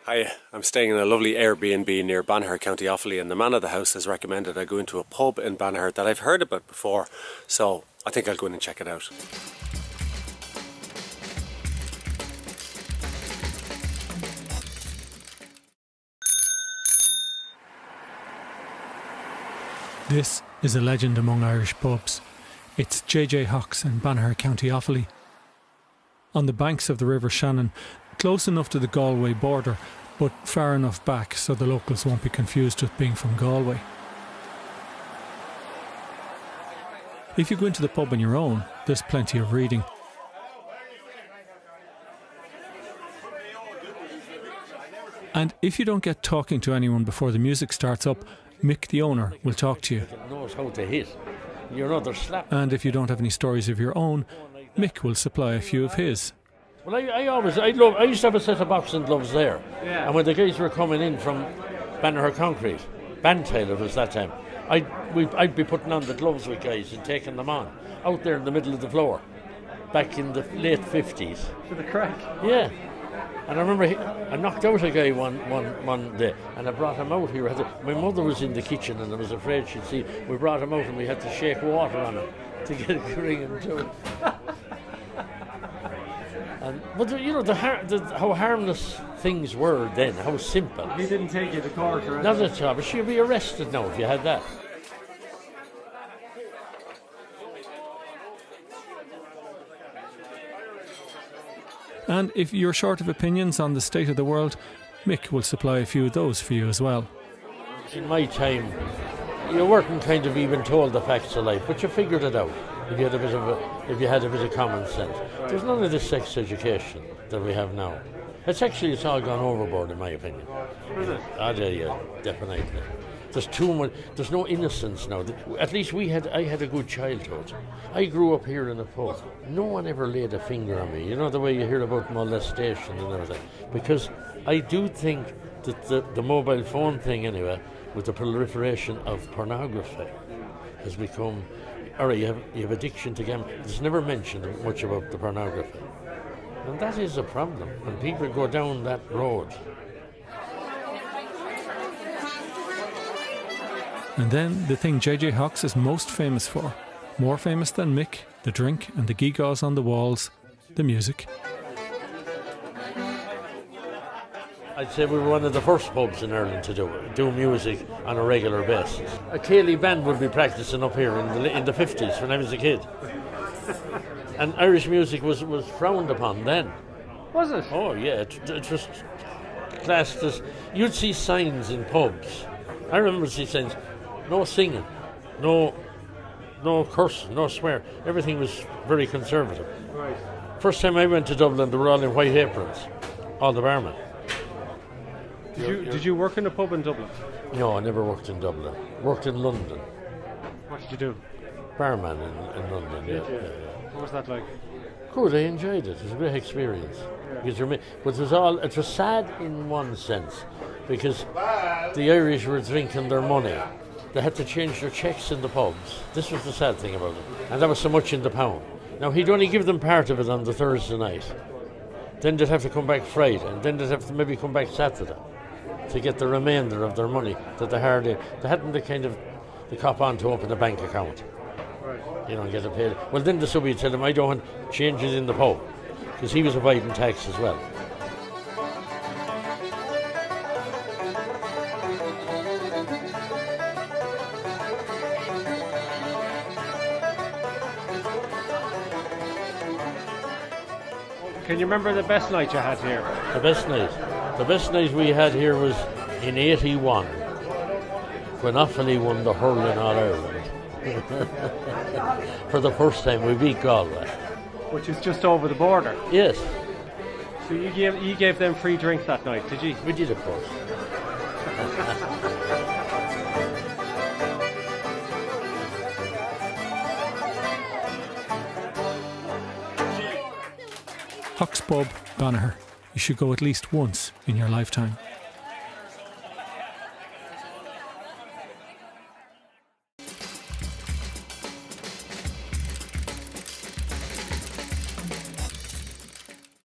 Hi, I'm staying in a lovely Airbnb near Banagher, County Offaly, and the man of the house has recommended I go into a pub in Banagher that I've heard about before, so I think I'll go in and check it out. This is a legend among Irish pubs. It's JJ Hough's in Banagher, County Offaly. On the banks of the River Shannon, close enough to the Galway border, but far enough back so the locals won't be confused with being from Galway. If you go into the pub on your own, there's plenty of reading. And if you don't get talking to anyone before the music starts up, Mick, the owner, will talk to you. Knows how to hit. And if you don't have any stories of your own, Mick will supply a few of his. Well, I used to have a set of boxing gloves there. Yeah. And when the guys were coming in from Banagher Concrete, Bantail it was that time, I'd be putting on the gloves with guys and taking them on, out there in the middle of the floor, back in the late 50s. For the crack? Yeah. And I remember I knocked out a guy one day, and I brought him out here. My mother was in the kitchen, and I was afraid she'd see. We brought him out, and we had to shake water on him to get it ring him to it. But you know how harmless things were then, how simple. He didn't take you to court or anything? Not at all, but she'd be arrested now if you had that. And if you're short of opinions on the state of the world, Mick will supply a few of those for you as well. In my time, you weren't kind of even told the facts of life, but you figured it out if you had a bit of common sense. There's none of this sex education that we have now. It's all gone overboard, in my opinion. Is it? Yeah, definitely. There's too much. There's no innocence now. At least I had a good childhood. I grew up here in a pub. No one ever laid a finger on me. You know the way you hear about molestation and everything. Because I do think that the mobile phone thing, anyway, with the proliferation of pornography, has become. All right, you have addiction to gambling. It's never mentioned much about the pornography, and that is a problem. When people go down that road. And then the thing JJ Hough is most famous for, more famous than Mick, the drink and the gewgaws on the walls, the music. I'd say we were one of the first pubs in Ireland to do music on a regular basis. A Cayley band would be practicing up here in the 50s when I was a kid. And Irish music was frowned upon then. Was it? Oh yeah, it was classed as... You'd see signs in pubs. I remember seeing signs. No singing, no cursing, no swear. Everything was very conservative. Right. First time I went to Dublin, they were all in white aprons, all the barmen. Did you work in a pub in Dublin? No, I never worked in Dublin. Worked in London. What did you do? Barman in London. Yeah. What was that like? Good, I enjoyed it. It was a great experience. Yeah. But it was sad in one sense, because the Irish were drinking their money. They had to change their checks in the pubs. This was the sad thing about it. And that was so much in the pound. Now, he'd only give them part of it on the Thursday night. Then they'd have to come back Friday, and then they'd have to maybe come back Saturday to get the remainder of their money that they hadn't the cop on to open a bank account. Right. You know, and get it paid. Well, then the subby would tell him, I don't want changes in the pub, because he was avoiding tax as well. Can you remember the best night you had here? The best night we had here was in 81, when Offaly won the hurling All Ireland. For the first time, we beat Galway. Which is just over the border. Yes. So you gave them free drinks that night, did you? We did, of course. Hough's Pub, Banagher. You should go at least once in your lifetime.